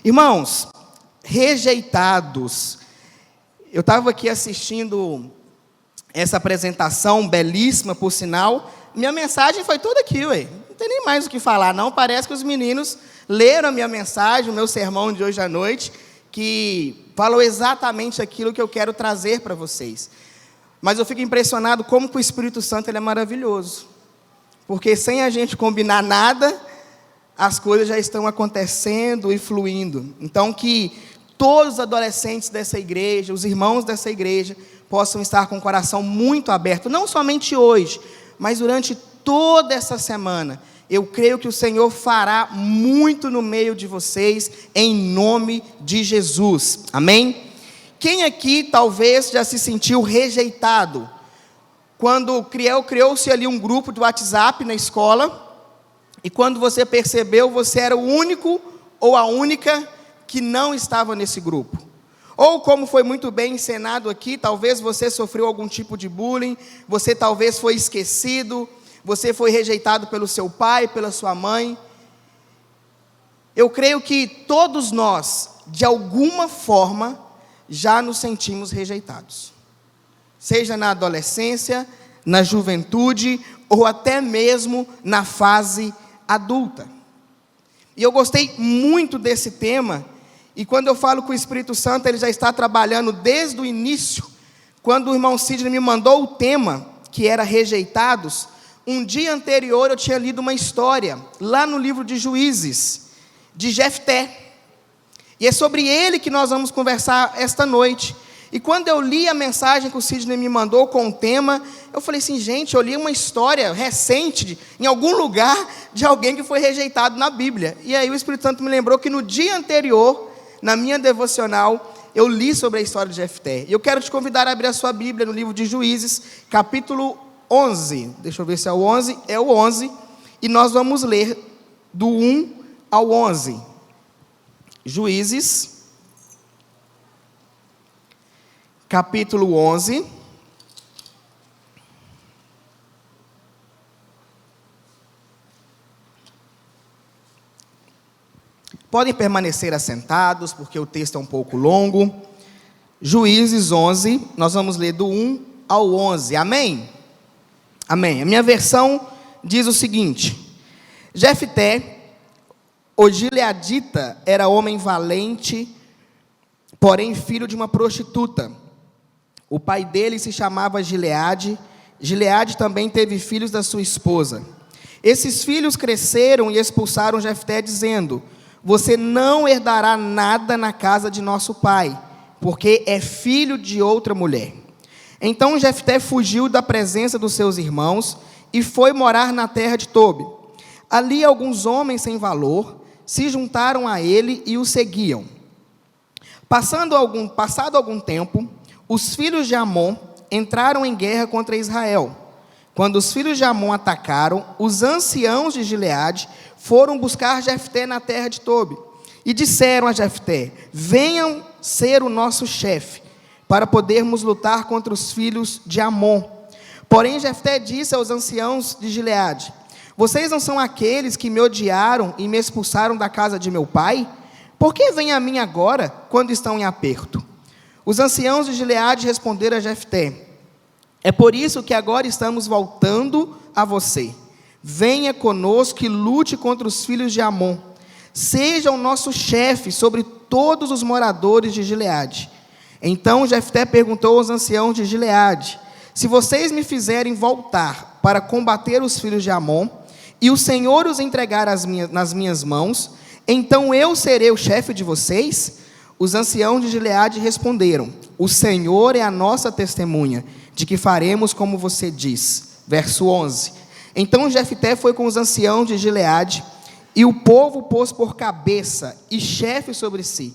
Irmãos, rejeitados. Eu estava aqui assistindo essa apresentação, belíssima por sinal. Minha mensagem foi toda aqui, ué. Não tem nem mais o que falar, não. Parece que os meninos leram a minha mensagem, o meu sermão de hoje à noite, que falou exatamente aquilo que eu quero trazer para vocês. Mas eu fico impressionado como que o Espírito Santo ele é maravilhoso. Porque sem a gente combinar nada, as coisas já estão acontecendo e fluindo. Então, que todos os adolescentes dessa igreja, os irmãos dessa igreja, possam estar com o coração muito aberto, não somente hoje, mas durante toda essa semana. Eu creio que o Senhor fará muito no meio de vocês, em nome de Jesus. Amém? Quem aqui talvez já se sentiu rejeitado? Quando criou-se ali um grupo do WhatsApp na escola, e quando você percebeu, você era o único ou a única que não estava nesse grupo. Ou como foi muito bem encenado aqui, talvez você sofreu algum tipo de bullying, você talvez foi esquecido, você foi rejeitado pelo seu pai, pela sua mãe. Eu creio que todos nós, de alguma forma, já nos sentimos rejeitados. Seja na adolescência, na juventude, ou até mesmo na fase adulta. E eu gostei muito desse tema, e quando eu falo que o Espírito Santo ele já está trabalhando desde o início, quando o irmão Sidney me mandou o tema, que era rejeitados, um dia anterior eu tinha lido uma história, lá no livro de Juízes, de Jefté, e é sobre ele que nós vamos conversar esta noite. E quando eu li a mensagem que o Sidney me mandou com o tema, eu falei assim, gente, eu li uma história recente, em algum lugar, de alguém que foi rejeitado na Bíblia. E aí o Espírito Santo me lembrou que no dia anterior, na minha devocional, eu li sobre a história de Jefté. E eu quero te convidar a abrir a sua Bíblia no livro de Juízes, capítulo 11. Deixa eu ver se é o 11. É o 11. E nós vamos ler do 1 ao 11. Juízes, capítulo 11, podem permanecer assentados, porque o texto é um pouco longo. Juízes 11, nós vamos ler do 1 ao 11, amém? Amém. A minha versão diz o seguinte: Jefté, o gileadita, era homem valente, porém filho de uma prostituta. O pai dele se chamava Gileade. Gileade também teve filhos da sua esposa. Esses filhos cresceram e expulsaram Jefté, dizendo: você não herdará nada na casa de nosso pai, porque é filho de outra mulher. Então Jefté fugiu da presença dos seus irmãos e foi morar na terra de Tobi. Ali alguns homens sem valor se juntaram a ele e o seguiam. Passado algum tempo, os filhos de Amon entraram em guerra contra Israel. Quando os filhos de Amon atacaram, os anciãos de Gileade foram buscar Jefté na terra de Tobi e disseram a Jefté: venham ser o nosso chefe, para podermos lutar contra os filhos de Amon. Porém Jefté disse aos anciãos de Gileade: vocês não são aqueles que me odiaram e me expulsaram da casa de meu pai? Por que vêm a mim agora, quando estão em aperto? Os anciãos de Gileade responderam a Jefté: é por isso que agora estamos voltando a você. Venha conosco e lute contra os filhos de Amon. Seja o nosso chefe sobre todos os moradores de Gileade. Então Jefté perguntou aos anciãos de Gileade: se vocês me fizerem voltar para combater os filhos de Amon, e o Senhor os entregar nas minhas mãos, então eu serei o chefe de vocês? Os anciãos de Gileade responderam: o Senhor é a nossa testemunha, de que faremos como você diz. Verso 11. Então Jefté foi com os anciãos de Gileade, e o povo pôs por cabeça e chefe sobre si.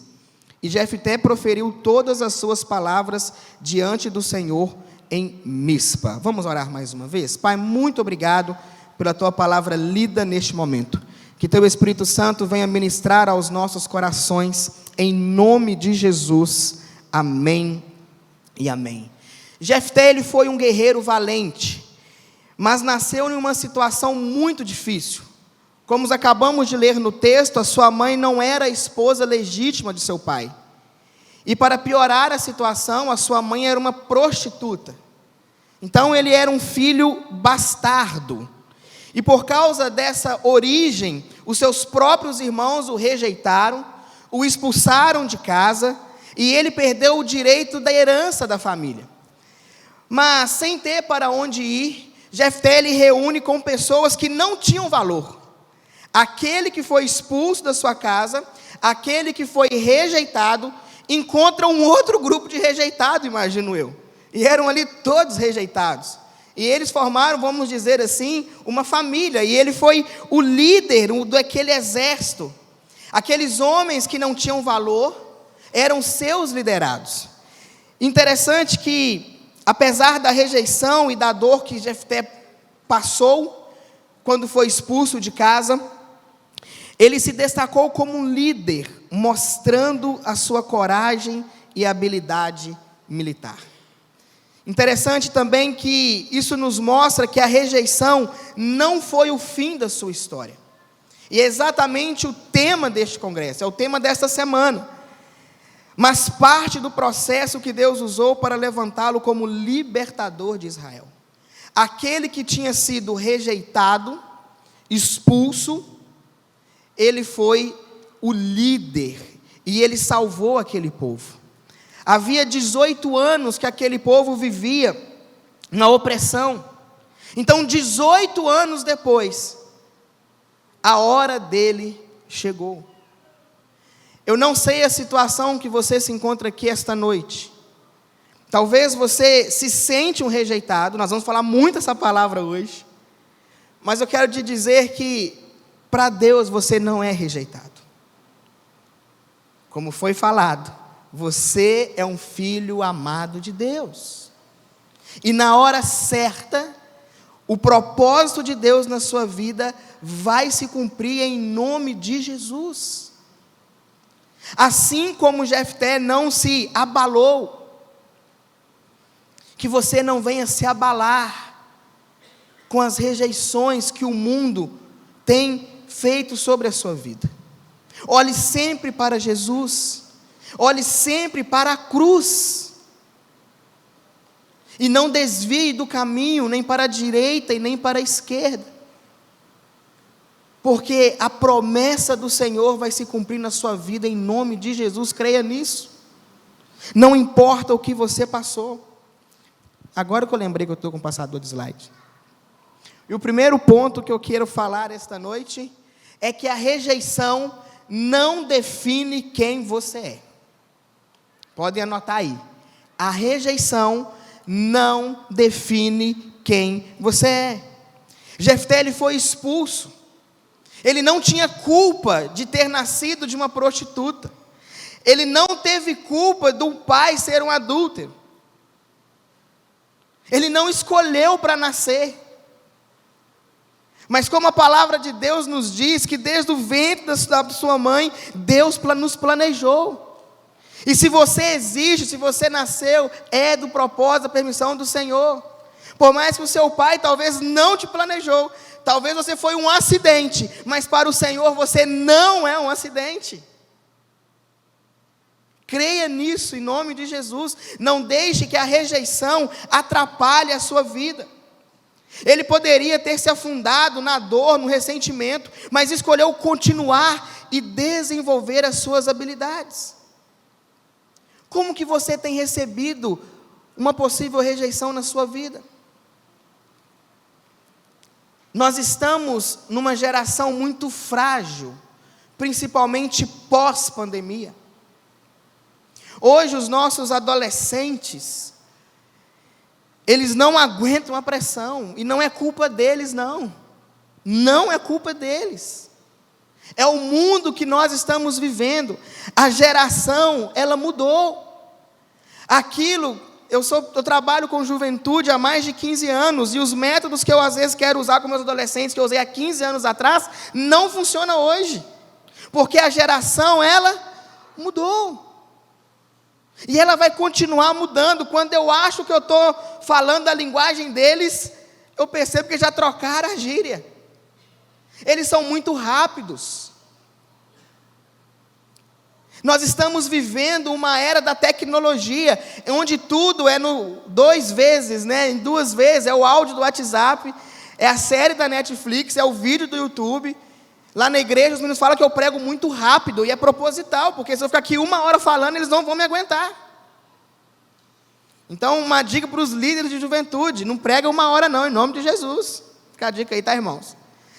E Jefté proferiu todas as suas palavras diante do Senhor em Mispa. Vamos orar mais uma vez? Pai, muito obrigado pela tua palavra lida neste momento. Que teu Espírito Santo venha ministrar aos nossos corações, em nome de Jesus. Amém e amém. Jefté, ele foi um guerreiro valente, mas nasceu em uma situação muito difícil. Como acabamos de ler no texto, a sua mãe não era a esposa legítima de seu pai. E para piorar a situação, a sua mãe era uma prostituta. Então ele era um filho bastardo. E por causa dessa origem, os seus próprios irmãos o rejeitaram, o expulsaram de casa, e ele perdeu o direito da herança da família. Mas sem ter para onde ir, Jefté ele reúne com pessoas que não tinham valor. Aquele que foi expulso da sua casa, aquele que foi rejeitado, encontra um outro grupo de rejeitados, imagino eu. E eram ali todos rejeitados. E eles formaram, vamos dizer assim, uma família. E ele foi o líder daquele exército. Aqueles homens que não tinham valor, eram seus liderados. Interessante que, apesar da rejeição e da dor que Jefté passou, quando foi expulso de casa, ele se destacou como um líder, mostrando a sua coragem e habilidade militar. Interessante também que isso nos mostra que a rejeição não foi o fim da sua história. E é exatamente o tema deste congresso, é o tema desta semana. Mas parte do processo que Deus usou para levantá-lo como libertador de Israel. Aquele que tinha sido rejeitado, expulso, ele foi o líder e ele salvou aquele povo. Havia 18 anos que aquele povo vivia na opressão. Então, 18 anos depois, a hora dele chegou. Eu não sei a situação que você se encontra aqui esta noite. Talvez você se sente um rejeitado. Nós vamos falar muito essa palavra hoje. Mas eu quero te dizer que para Deus você não é rejeitado. Como foi falado, você é um filho amado de Deus. E na hora certa, o propósito de Deus na sua vida vai se cumprir em nome de Jesus. Assim como Jefté não se abalou, que você não venha se abalar com as rejeições que o mundo tem feito sobre a sua vida. Olhe sempre para Jesus, olhe sempre para a cruz, e não desvie do caminho, nem para a direita e nem para a esquerda, porque a promessa do Senhor vai se cumprir na sua vida em nome de Jesus, creia nisso. Não importa o que você passou. Agora que eu lembrei que eu estou com o passador de slide. E o primeiro ponto que eu quero falar esta noite é que a rejeição não define quem você é. Podem anotar aí. A rejeição não define quem você é. Jefté ele foi expulso. Ele não tinha culpa de ter nascido de uma prostituta. Ele não teve culpa do pai ser um adúltero. Ele não escolheu para nascer. Mas como a palavra de Deus nos diz, que desde o ventre da sua mãe, Deus nos planejou. E se você existe, se você nasceu, é do propósito, da permissão do Senhor. Por mais que o seu pai talvez não te planejou, talvez você foi um acidente, mas para o Senhor você não é um acidente. Creia nisso em nome de Jesus. Não deixe que a rejeição atrapalhe a sua vida. Ele poderia ter se afundado na dor, no ressentimento, mas escolheu continuar e desenvolver as suas habilidades. Como que você tem recebido uma possível rejeição na sua vida? Nós estamos numa geração muito frágil, principalmente pós-pandemia. Hoje os nossos adolescentes, eles não aguentam a pressão, e não é culpa deles não, não é culpa deles, é o mundo que nós estamos vivendo, a geração, ela mudou, eu trabalho com juventude há mais de 15 anos, e os métodos que eu às vezes quero usar com meus adolescentes, que eu usei há 15 anos atrás, não funciona hoje, porque a geração, ela mudou, e ela vai continuar mudando. Quando eu acho que eu estou falando a linguagem deles, eu percebo que já trocaram a gíria. Eles são muito rápidos. Nós estamos vivendo uma era da tecnologia, onde tudo é em 2 vezes, é o áudio do WhatsApp, é a série da Netflix, é o vídeo do YouTube. Lá na igreja os meninos falam que eu prego muito rápido, e é proposital, porque se eu ficar aqui 1 hora falando, eles não vão me aguentar. Então, uma dica para os líderes de juventude: não prega 1 hora não, em nome de Jesus. Fica a dica aí, tá, irmãos?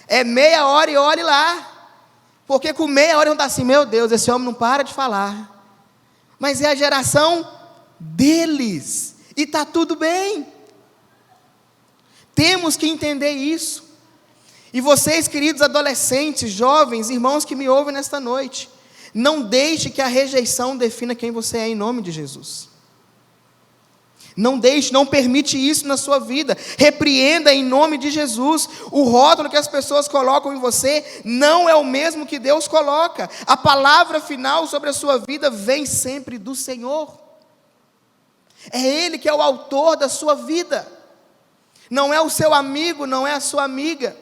É meia hora e olhe lá. Porque com meia hora eu não assim, meu Deus, esse homem não para de falar. Mas é a geração deles, e está tudo bem. Temos que entender isso. E vocês, queridos adolescentes, jovens, irmãos que me ouvem nesta noite, não deixe que a rejeição defina quem você é, em nome de Jesus. Não deixe, não permite isso na sua vida. Repreenda em nome de Jesus. O rótulo que as pessoas colocam em você não é o mesmo que Deus coloca. A palavra final sobre a sua vida vem sempre do Senhor. É Ele que é o autor da sua vida. Não é o seu amigo, não é a sua amiga.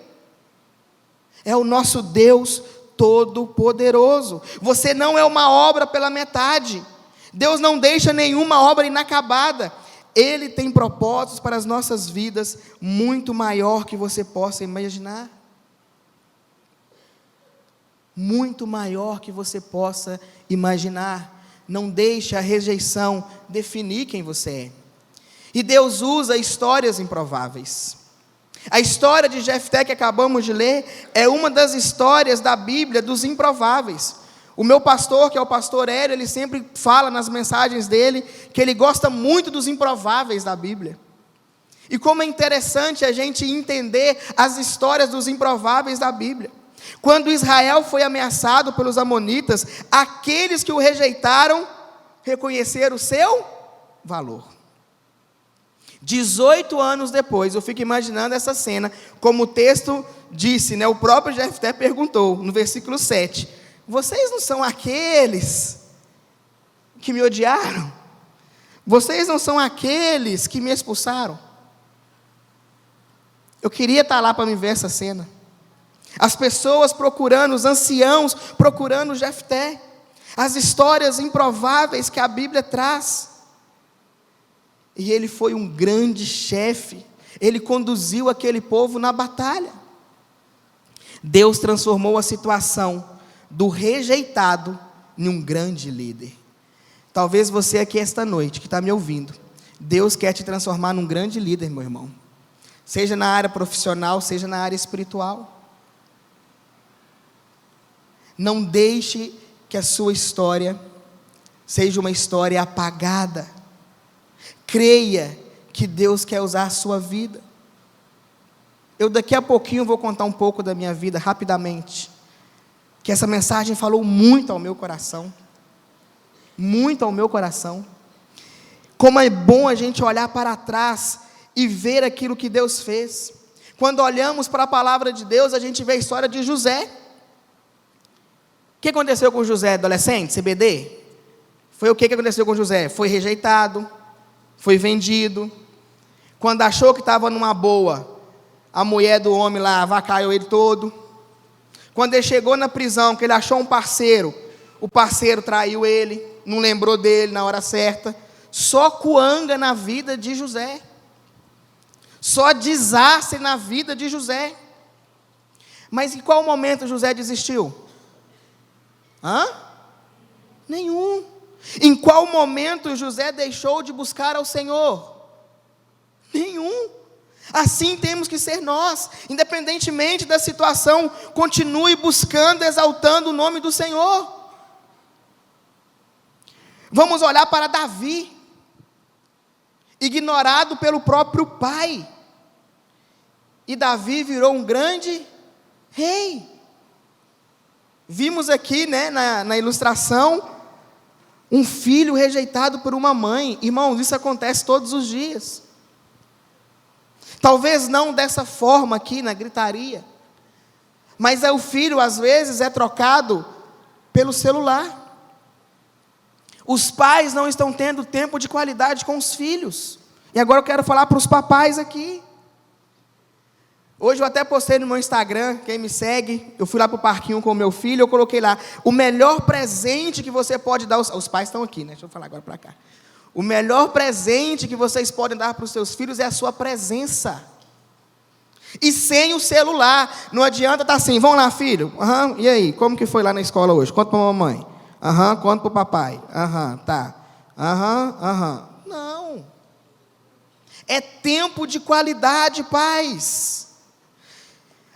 É o nosso Deus Todo-Poderoso. Você não é uma obra pela metade. Deus não deixa nenhuma obra inacabada. Ele tem propósitos para as nossas vidas muito maior que você possa imaginar. Muito maior que você possa imaginar. Não deixe a rejeição definir quem você é. E Deus usa histórias improváveis. A história de Jefté que acabamos de ler é uma das histórias da Bíblia dos improváveis. O meu pastor, que é o pastor Hélio, ele sempre fala nas mensagens dele que ele gosta muito dos improváveis da Bíblia. E como é interessante a gente entender as histórias dos improváveis da Bíblia. Quando Israel foi ameaçado pelos amonitas, aqueles que o rejeitaram reconheceram o seu valor. 18 anos depois, eu fico imaginando essa cena, como o texto disse, né? O próprio Jefté perguntou, no versículo 7, vocês não são aqueles que me odiaram? Vocês não são aqueles que me expulsaram? Eu queria estar lá para me ver essa cena. As pessoas procurando, os anciãos procurando Jefté. As histórias improváveis que a Bíblia traz. E ele foi um grande chefe. Ele conduziu aquele povo na batalha. Deus transformou a situação do rejeitado em um grande líder. Talvez você aqui esta noite, que está me ouvindo, Deus quer te transformar num grande líder, meu irmão. Seja na área profissional, seja na área espiritual. Não deixe que a sua história seja uma história apagada. Creia que Deus quer usar a sua vida. Eu daqui a pouquinho vou contar um pouco da minha vida, rapidamente. Que essa mensagem falou muito ao meu coração. Muito ao meu coração. Como é bom a gente olhar para trás e ver aquilo que Deus fez. Quando olhamos para a palavra de Deus, a gente vê a história de José. O que aconteceu com José, adolescente, CBD? Foi o que aconteceu com José? Foi rejeitado, foi vendido. Quando achou que estava numa boa, a mulher do homem lá avacalhou ele todo. Quando ele chegou na prisão, que ele achou um parceiro, o parceiro traiu ele, não lembrou dele na hora certa. Só coanga na vida de José. Só desastre na vida de José. Mas em qual momento José desistiu? Nenhum. Em qual momento José deixou de buscar ao Senhor? Nenhum. Assim temos que ser nós, independentemente da situação, continue buscando, exaltando o nome do Senhor. Vamos olhar para Davi, ignorado pelo próprio pai, e Davi virou um grande rei. Vimos aqui, né, na ilustração, um filho rejeitado por uma mãe. Irmãos, isso acontece todos os dias. Talvez não dessa forma aqui, na gritaria. Mas o filho, às vezes, é trocado pelo celular. Os pais não estão tendo tempo de qualidade com os filhos. E agora eu quero falar para os papais aqui. Hoje eu até postei no meu Instagram, quem me segue, eu fui lá para o parquinho com o meu filho, eu coloquei lá, o melhor presente que você pode dar, os pais estão aqui, né? Deixa eu falar agora para cá. O melhor presente que vocês podem dar para os seus filhos é a sua presença. E sem o celular, não adianta estar assim, vamos lá filho, e aí, como que foi lá na escola hoje? Conta para a mamãe, conta para o papai, tá, não, é tempo de qualidade, pais.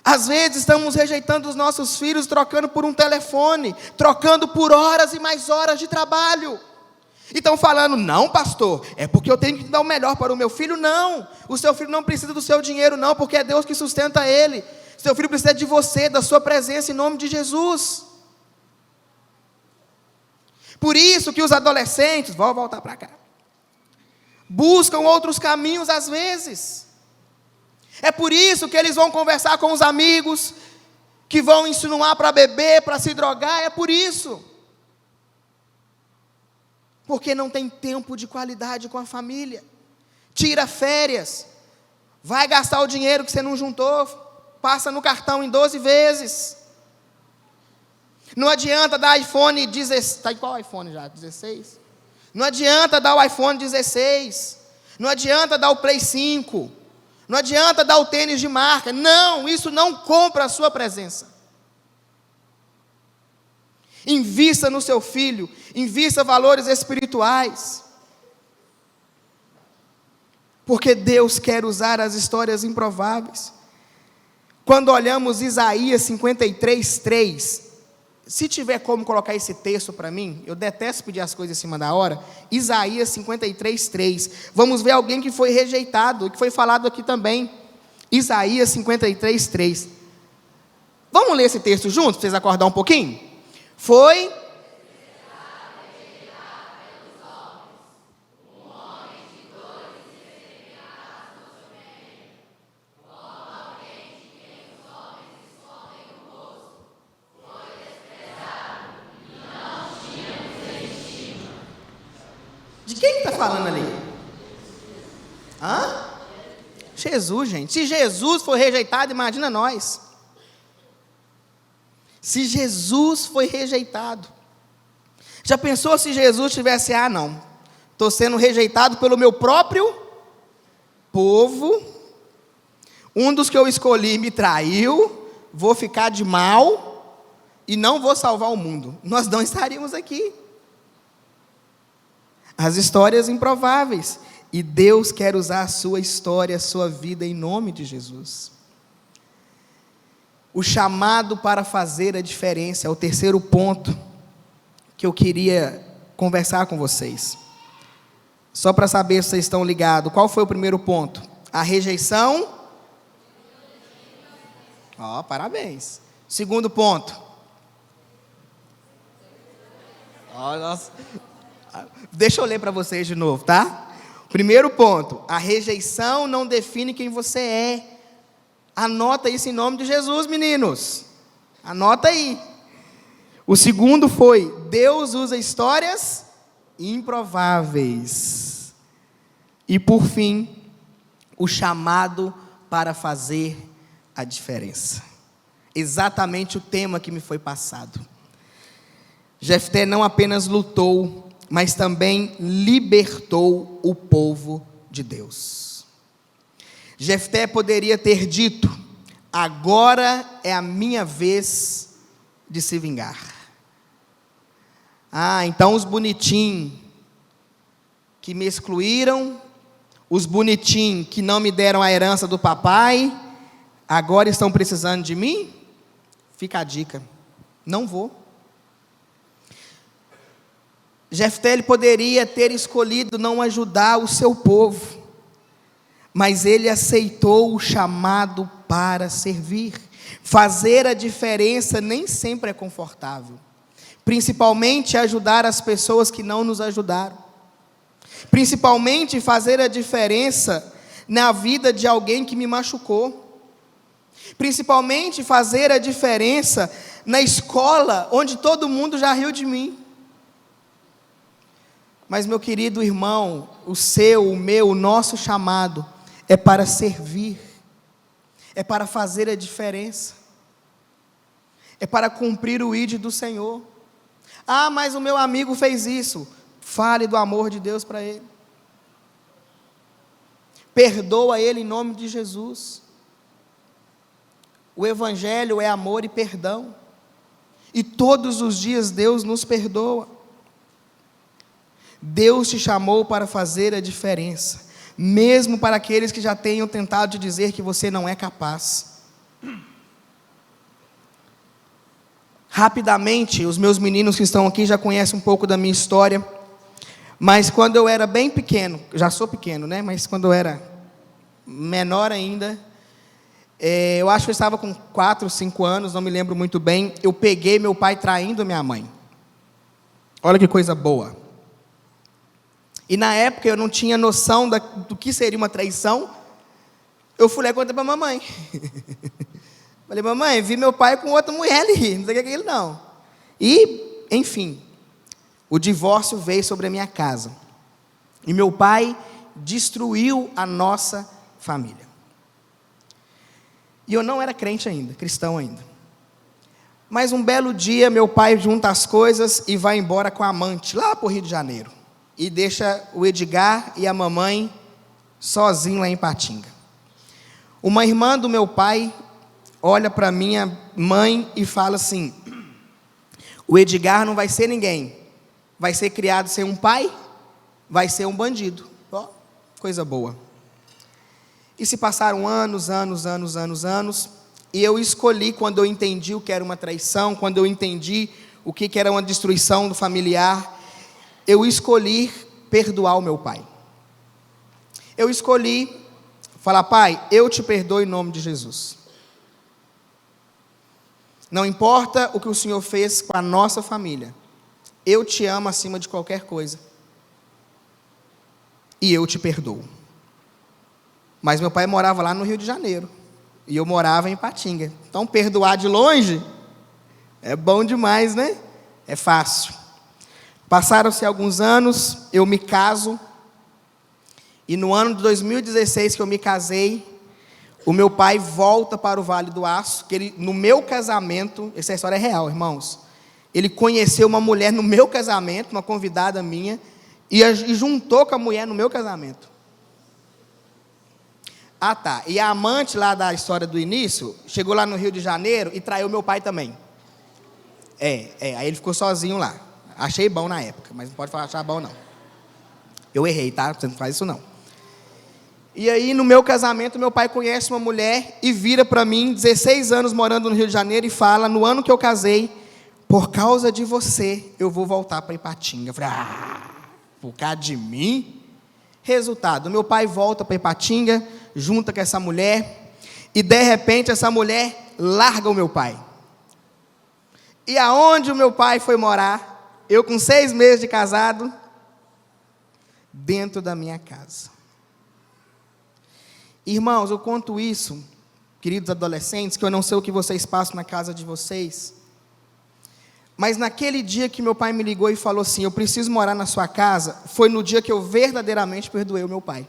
Às vezes estamos rejeitando os nossos filhos, trocando por um telefone, trocando por horas e mais horas de trabalho. E estão falando, não pastor, é porque eu tenho que dar o melhor para o meu filho. Não, o seu filho não precisa do seu dinheiro não, porque é Deus que sustenta ele. Seu filho precisa de você, da sua presença, em nome de Jesus. Por isso que os adolescentes, vou voltar para cá, buscam outros caminhos às vezes. É por isso que eles vão conversar com os amigos, que vão insinuar para beber, para se drogar, é por isso. Porque não tem tempo de qualidade com a família. Tira férias, vai gastar o dinheiro que você não juntou, passa no cartão em 12 vezes. Não adianta dar iPhone 16, está em qual iPhone já? 16? Não adianta dar o iPhone 16, não adianta dar o Play 5, não adianta dar o tênis de marca, não, isso não compra a sua presença. Invista no seu filho, invista valores espirituais, porque Deus quer usar as histórias improváveis. Quando olhamos Isaías 53:3, se tiver como colocar esse texto para mim, eu detesto pedir as coisas em cima da hora, Isaías 53:3, vamos ver alguém que foi rejeitado, que foi falado aqui também, Isaías 53:3, vamos ler esse texto juntos, para vocês acordar um pouquinho? Foi de quem está falando ali? Jesus, gente. Se Jesus foi rejeitado, imagina nós. Se Jesus foi rejeitado, já pensou se Jesus tivesse, não, estou sendo rejeitado pelo meu próprio povo, um dos que eu escolhi me traiu, vou ficar de mal e não vou salvar o mundo, nós não estaríamos aqui. As histórias improváveis, e Deus quer usar a sua história, a sua vida em nome de Jesus. O chamado para fazer a diferença é o terceiro ponto que eu queria conversar com vocês. Só para saber se vocês estão ligados, qual foi o primeiro ponto? A rejeição. Parabéns. Segundo ponto. Nossa. Deixa eu ler para vocês de novo, tá? Primeiro ponto, a rejeição não define quem você é. Anota isso em nome de Jesus, meninos. Anota aí. O segundo foi, Deus usa histórias improváveis. E por fim, o chamado para fazer a diferença. Exatamente o tema que me foi passado. Jefté não apenas lutou, mas também libertou o povo de Deus. Jefté poderia ter dito, agora é a minha vez de se vingar. Então os bonitinhos que me excluíram, os bonitinhos que não me deram a herança do papai, agora estão precisando de mim? Fica a dica, não vou. Jefté ele poderia ter escolhido não ajudar o seu povo, mas ele aceitou o chamado para servir. Fazer a diferença nem sempre é confortável, principalmente ajudar as pessoas que não nos ajudaram, principalmente fazer a diferença na vida de alguém que me machucou, principalmente fazer a diferença na escola onde todo mundo já riu de mim. Mas meu querido irmão, o seu, o meu, o nosso chamado é para servir, é para fazer a diferença, é para cumprir o ID do Senhor. Ah, mas o meu amigo fez isso. Fale do amor de Deus para ele. Perdoa ele em nome de Jesus. O Evangelho é amor e perdão. E todos os dias Deus nos perdoa. Deus te chamou para fazer a diferença, mesmo para aqueles que já tenham tentado te dizer que você não é capaz. Rapidamente, os meus meninos que estão aqui já conhecem um pouco da minha história, mas quando eu era bem pequeno, já sou pequeno, né? Mas quando eu era menor ainda, eu acho que eu estava com 4, 5 anos, não me lembro muito bem, eu peguei meu pai traindo minha mãe. Olha que coisa boa. E na época eu não tinha noção do que seria uma traição. Eu fui lá e contei para a mamãe. Falei, mamãe, vi meu pai com outra mulher ali, não sei o que é aquilo não. E, enfim, o divórcio veio sobre a minha casa. E meu pai destruiu a nossa família. E eu não era crente ainda, cristão ainda. Mas um belo dia, meu pai junta as coisas e vai embora com a amante, lá para o Rio de Janeiro. E deixa o Edgar e a mamãe sozinhos lá em Ipatinga. Uma irmã do meu pai olha para minha mãe e fala assim: o Edgar não vai ser ninguém, vai ser criado sem um pai, vai ser um bandido. Ó, coisa boa. E se passaram anos, e eu escolhi, quando eu entendi o que era uma traição, quando eu entendi o que era uma destruição do familiar, eu escolhi perdoar o meu pai. Eu escolhi falar: pai, eu te perdoo em nome de Jesus. Não importa o que o Senhor fez com a nossa família, eu te amo acima de qualquer coisa, e eu te perdoo. Mas meu pai morava lá no Rio de Janeiro, e eu morava em Ipatinga. Então perdoar de longe é bom demais, né? É fácil. Passaram-se alguns anos, eu me caso, e no ano de 2016 que eu me casei, o meu pai volta para o Vale do Aço, que ele, no meu casamento, essa história é real, irmãos, ele conheceu uma mulher no meu casamento, uma convidada minha, e juntou com a mulher no meu casamento. Ah tá, e a amante lá da história do início, chegou lá no Rio de Janeiro e traiu meu pai também. Aí ele ficou sozinho lá. Achei bom na época, mas não pode falar achar bom não. Eu errei, tá? Você não faz isso não. E aí no meu casamento, meu pai conhece uma mulher e vira para mim, 16 anos morando no Rio de Janeiro, e fala: no ano que eu casei, por causa de você, eu vou voltar para Ipatinga. Eu falei: por causa de mim? Resultado, meu pai volta para Ipatinga, junta com essa mulher, e de repente essa mulher larga o meu pai. E aonde o meu pai foi morar? Eu com 6 meses de casado, dentro da minha casa. Irmãos, eu conto isso, queridos adolescentes, que eu não sei o que vocês passam na casa de vocês, mas naquele dia que meu pai me ligou e falou assim: eu preciso morar na sua casa, foi no dia que eu verdadeiramente perdoei o meu pai.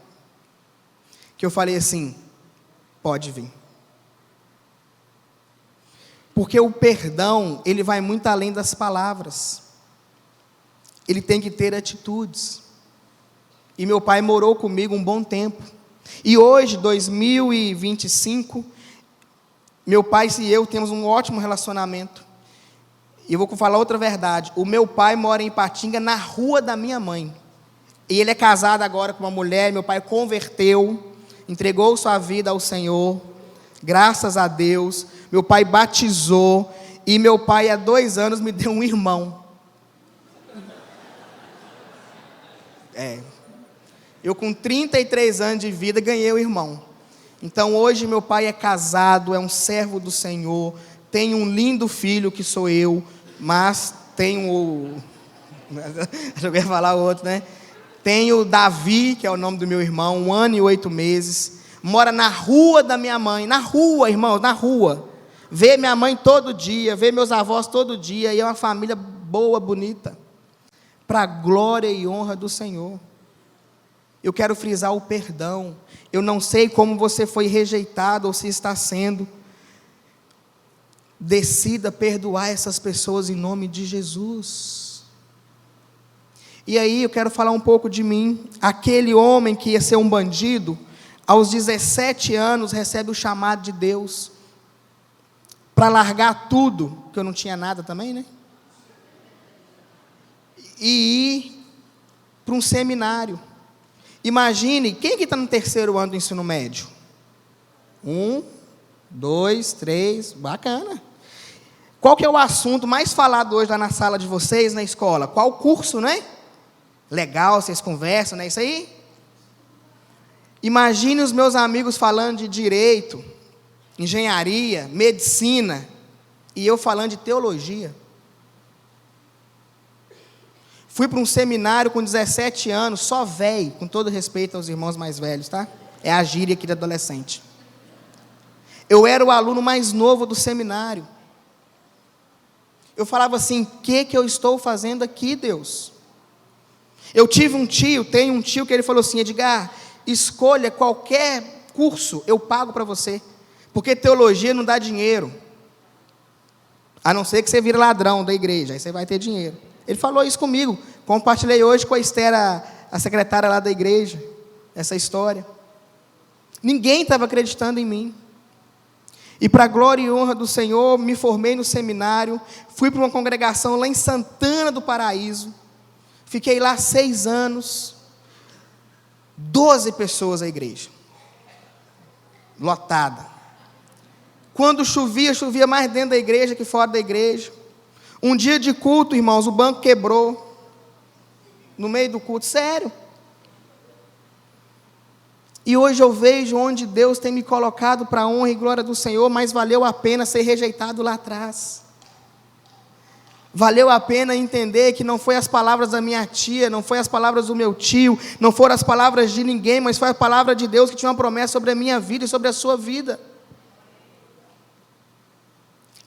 Que eu falei assim: pode vir. Porque o perdão, ele vai muito além das palavras. Ele tem que ter atitudes. E meu pai morou comigo um bom tempo. E hoje, 2025, meu pai e eu temos um ótimo relacionamento. E eu vou falar outra verdade: o meu pai mora em Ipatinga, na rua da minha mãe. E ele é casado agora com uma mulher. Meu pai converteu, entregou sua vida ao Senhor, graças a Deus. Meu pai batizou, e meu pai há 2 anos me deu um irmão. Eu com 33 anos de vida ganhei um irmão. Então hoje meu pai é casado, é um servo do Senhor, tem um lindo filho que sou eu, mas tem eu ia falar o outro, né? Tem o Davi, que é o nome do meu irmão, 1 ano e 8 meses, mora na rua da minha mãe, na rua, irmão, na rua. Vê minha mãe todo dia, vê meus avós todo dia, e é uma família boa, bonita, para a glória e honra do Senhor. Eu quero frisar o perdão. Eu não sei como você foi rejeitado ou se está sendo. Decida perdoar essas pessoas em nome de Jesus. E aí eu quero falar um pouco de mim. Aquele homem que ia ser um bandido, aos 17 anos recebe o chamado de Deus para largar tudo, que eu não tinha nada também, né? E ir para um seminário. Imagine, quem que está no terceiro ano do ensino médio? 1, 2, 3, bacana. Qual que é o assunto mais falado hoje lá na sala de vocês, na escola? Qual curso, né? Legal, vocês conversam, não é isso aí? Imagine os meus amigos falando de direito, engenharia, medicina, e eu falando de teologia. Fui para um seminário com 17 anos, só velho, com todo respeito aos irmãos mais velhos, tá? É a gíria aqui de adolescente. Eu era o aluno mais novo do seminário. Eu falava assim, o que eu estou fazendo aqui, Deus? Eu tenho um tio que ele falou assim, Edgar, escolha qualquer curso, eu pago para você, porque teologia não dá dinheiro, a não ser que você vire ladrão da igreja, aí você vai ter dinheiro. Ele falou isso comigo, compartilhei hoje com a Esther, a secretária lá da igreja, essa história. Ninguém estava acreditando em mim. E para a glória e honra do Senhor, me formei no seminário, fui para uma congregação lá em Santana do Paraíso, fiquei lá 6 anos, 12 pessoas a igreja, lotada. Quando chovia, chovia mais dentro da igreja que fora da igreja. Um dia de culto, irmãos, o banco quebrou, no meio do culto, sério. E hoje eu vejo onde Deus tem me colocado para a honra e glória do Senhor, mas valeu a pena ser rejeitado lá atrás. Valeu a pena entender que não foi as palavras da minha tia, não foi as palavras do meu tio, não foram as palavras de ninguém, mas foi a palavra de Deus que tinha uma promessa sobre a minha vida e sobre a sua vida.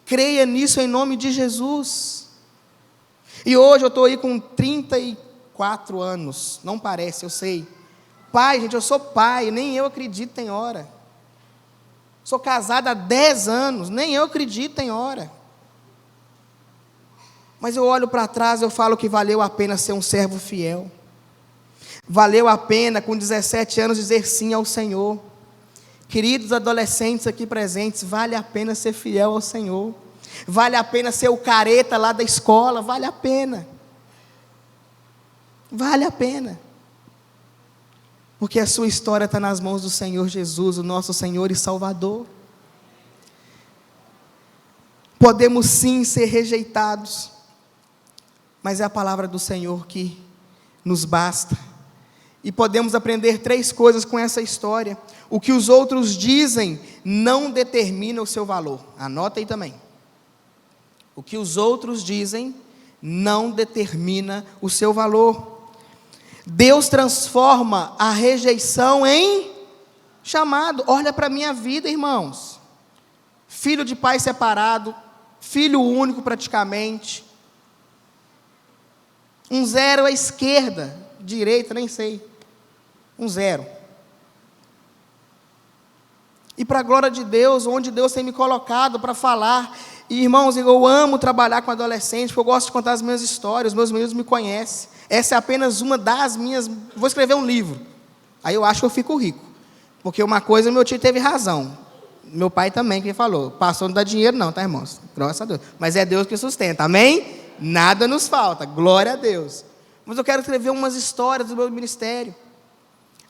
Creia nisso em nome de Jesus. E hoje eu estou aí com 34 anos, não parece, eu sei. Pai, gente, eu sou pai, nem eu acredito tem hora. Sou casado há 10 anos, nem eu acredito tem hora. Mas eu olho para trás e eu falo que valeu a pena ser um servo fiel. Valeu a pena, com 17 anos, dizer sim ao Senhor. Queridos adolescentes aqui presentes, vale a pena ser fiel ao Senhor. Vale a pena ser o careta lá da escola, vale a pena. Vale a pena. Porque a sua história está nas mãos do Senhor Jesus, o nosso Senhor e Salvador. Podemos sim ser rejeitados, mas é a palavra do Senhor que nos basta. E podemos aprender 3 coisas com essa história. O que os outros dizem não determina o seu valor. Anota aí também. O que os outros dizem não determina o seu valor. Deus transforma a rejeição em chamado. Olha para a minha vida, irmãos. Filho de pai separado, filho único praticamente. Um 0 à esquerda, direita, nem sei. Um 0. E para a glória de Deus, onde Deus tem me colocado para falar. E irmãos, eu amo trabalhar com adolescentes, porque eu gosto de contar as minhas histórias, os meus meninos me conhecem. Essa é apenas uma das minhas. Vou escrever um livro. Aí eu acho que eu fico rico. Porque uma coisa, meu tio teve razão. Meu pai também, que falou. Pastor não dá dinheiro não, tá, irmãos? Graças a Deus. Mas é Deus que sustenta, amém? Nada nos falta, glória a Deus. Mas eu quero escrever umas histórias do meu ministério.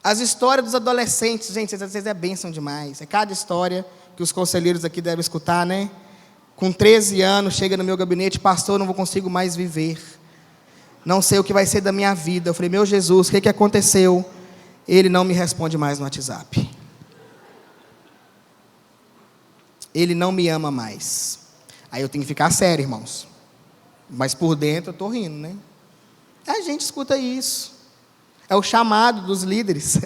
As histórias dos adolescentes, gente, vocês é bênção demais. É cada história que os conselheiros aqui devem escutar, né? Com 13 anos, chega no meu gabinete, pastor, não consigo mais viver. Não sei o que vai ser da minha vida. Eu falei, meu Jesus, o que aconteceu? Ele não me responde mais no WhatsApp. Ele não me ama mais. Aí eu tenho que ficar sério, irmãos. Mas por dentro eu estou rindo, né? A gente escuta isso. É o chamado dos líderes.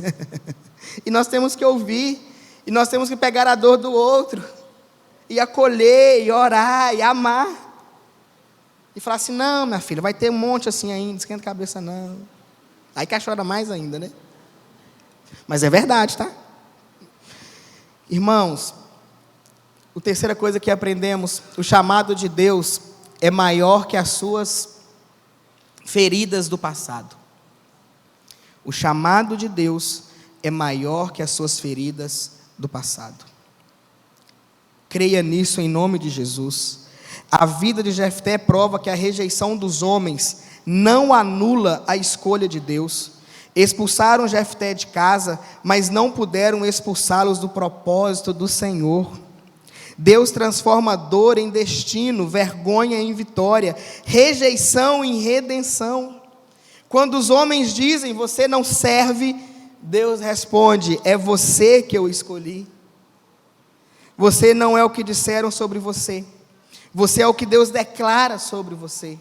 E nós temos que ouvir. E nós temos que pegar a dor do outro. E acolher, e orar, e amar. E falar assim, não, minha filha, vai ter um monte assim ainda, esquenta a cabeça não. Aí que chora mais ainda, né? Mas é verdade, tá? Irmãos, a terceira coisa que aprendemos, o chamado de Deus é maior que as suas feridas do passado. O chamado de Deus é maior que as suas feridas do passado. Creia nisso em nome de Jesus. A vida de Jefté prova que a rejeição dos homens não anula a escolha de Deus. Expulsaram Jefté de casa, mas não puderam expulsá-los do propósito do Senhor. Deus transforma dor em destino, vergonha em vitória, rejeição em redenção. Quando os homens dizem, você não serve, Deus responde, é você que eu escolhi. Você não é o que disseram sobre você. Você é o que Deus declara sobre você.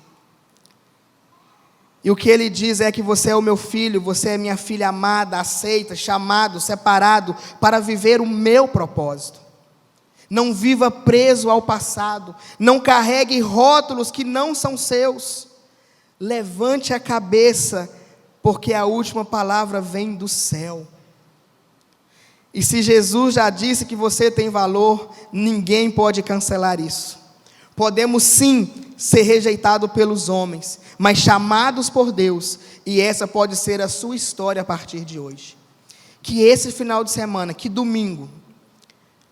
E o que Ele diz é que você é o meu filho, você é minha filha amada, aceita, chamado, separado, para viver o meu propósito. Não viva preso ao passado, não carregue rótulos que não são seus. Levante a cabeça, porque a última palavra vem do céu. E se Jesus já disse que você tem valor, ninguém pode cancelar isso. Podemos sim ser rejeitados pelos homens, mas chamados por Deus, e essa pode ser a sua história a partir de hoje. Que esse final de semana, que domingo,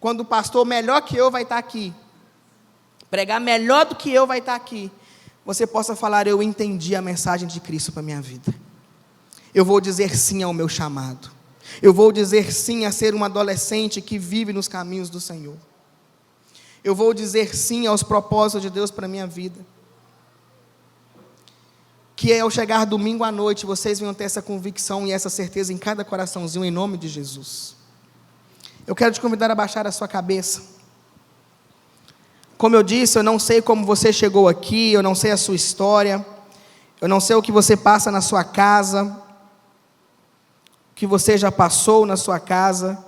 quando o pastor melhor que eu vai estar aqui, pregar melhor do que eu vai estar aqui, você possa falar, eu entendi a mensagem de Cristo para a minha vida. Eu vou dizer sim ao meu chamado. Eu vou dizer sim a ser um adolescente que vive nos caminhos do Senhor. Eu vou dizer sim aos propósitos de Deus para a minha vida. Que ao chegar domingo à noite, vocês venham ter essa convicção e essa certeza em cada coraçãozinho, em nome de Jesus. Eu quero te convidar a baixar a sua cabeça. Como eu disse, eu não sei como você chegou aqui, eu não sei a sua história, eu não sei o que você passa na sua casa, o que você já passou na sua casa.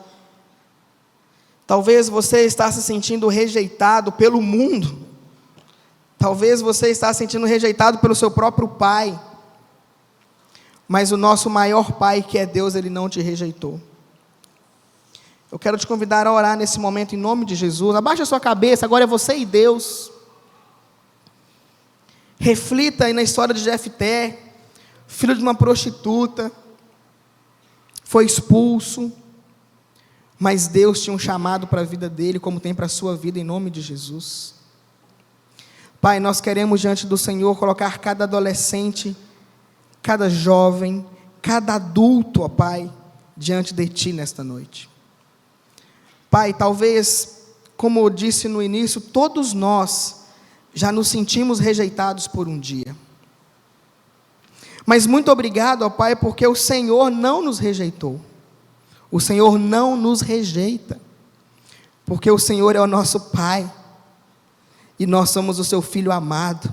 Talvez você está se sentindo rejeitado pelo mundo. Talvez você está se sentindo rejeitado pelo seu próprio pai. Mas o nosso maior pai, que é Deus, Ele não te rejeitou. Eu quero te convidar a orar nesse momento em nome de Jesus. Abaixa a sua cabeça, agora é você e Deus. Reflita aí na história de Jefté, filho de uma prostituta, foi expulso, mas Deus tinha um chamado para a vida dele, como tem para a sua vida, em nome de Jesus. Pai, nós queremos diante do Senhor colocar cada adolescente, cada jovem, cada adulto, ó Pai, diante de Ti nesta noite. Pai, talvez, como eu disse no início, todos nós já nos sentimos rejeitados por um dia. Mas muito obrigado, ó Pai, porque o Senhor não nos rejeitou. O Senhor não nos rejeita, porque o Senhor é o nosso Pai, e nós somos o Seu Filho amado.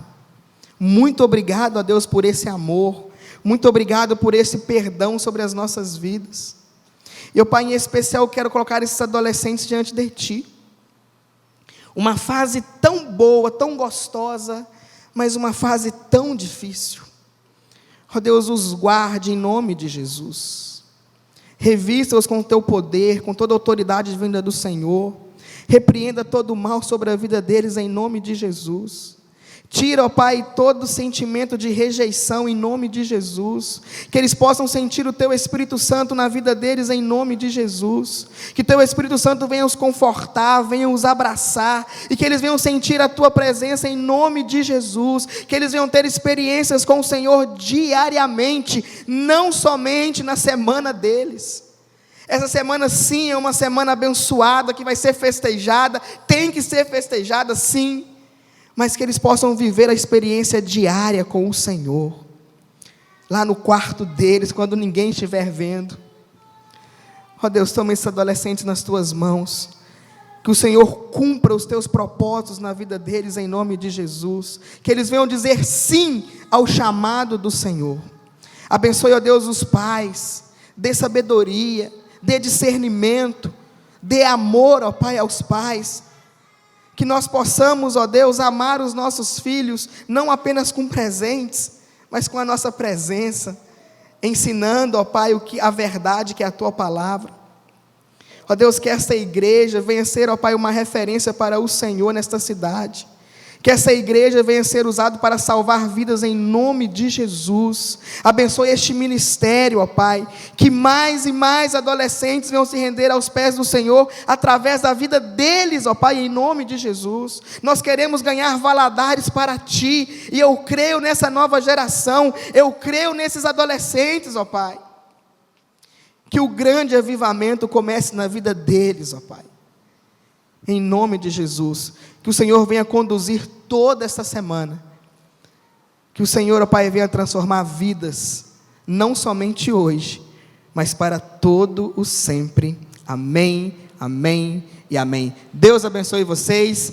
Muito obrigado a Deus por esse amor, muito obrigado por esse perdão sobre as nossas vidas. E eu, Pai, em especial, quero colocar esses adolescentes diante de Ti. Uma fase tão boa, tão gostosa, mas uma fase tão difícil. Ó Deus, os guarde em nome de Jesus. Revista-os com o Teu poder, com toda a autoridade vinda do Senhor. Repreenda todo o mal sobre a vida deles em nome de Jesus. Tira, ó Pai, todo sentimento de rejeição em nome de Jesus. Que eles possam sentir o Teu Espírito Santo na vida deles em nome de Jesus. Que Teu Espírito Santo venha os confortar, venha os abraçar. E que eles venham sentir a Tua presença em nome de Jesus. Que eles venham ter experiências com o Senhor diariamente, não somente na semana deles. Essa semana sim é uma semana abençoada, que vai ser festejada, tem que ser festejada sim. Mas que eles possam viver a experiência diária com o Senhor, lá no quarto deles, quando ninguém estiver vendo. Ó Deus, toma esses adolescentes nas Tuas mãos, que o Senhor cumpra os Teus propósitos na vida deles, em nome de Jesus, que eles venham dizer sim ao chamado do Senhor. Abençoe, ó Deus, os pais, dê sabedoria, dê discernimento, dê amor, ó Pai, aos pais. Que nós possamos, ó Deus, amar os nossos filhos, não apenas com presentes, mas com a nossa presença. ensinando, ó Pai, a verdade que é a Tua palavra. Ó Deus, que esta igreja venha ser, ó Pai, uma referência para o Senhor nesta cidade. Que essa igreja venha ser usada para salvar vidas em nome de Jesus. Abençoe este ministério, ó Pai. Que mais e mais adolescentes venham se render aos pés do Senhor, através da vida deles, ó Pai, em nome de Jesus. Nós queremos ganhar Valadares para Ti, e eu creio nessa nova geração, eu creio nesses adolescentes, ó Pai. Que o grande avivamento comece na vida deles, ó Pai. Em nome de Jesus, que o Senhor venha conduzir toda esta semana, que o Senhor, ó Pai, venha transformar vidas, não somente hoje, mas para todo o sempre. Amém, amém e amém. Deus abençoe vocês.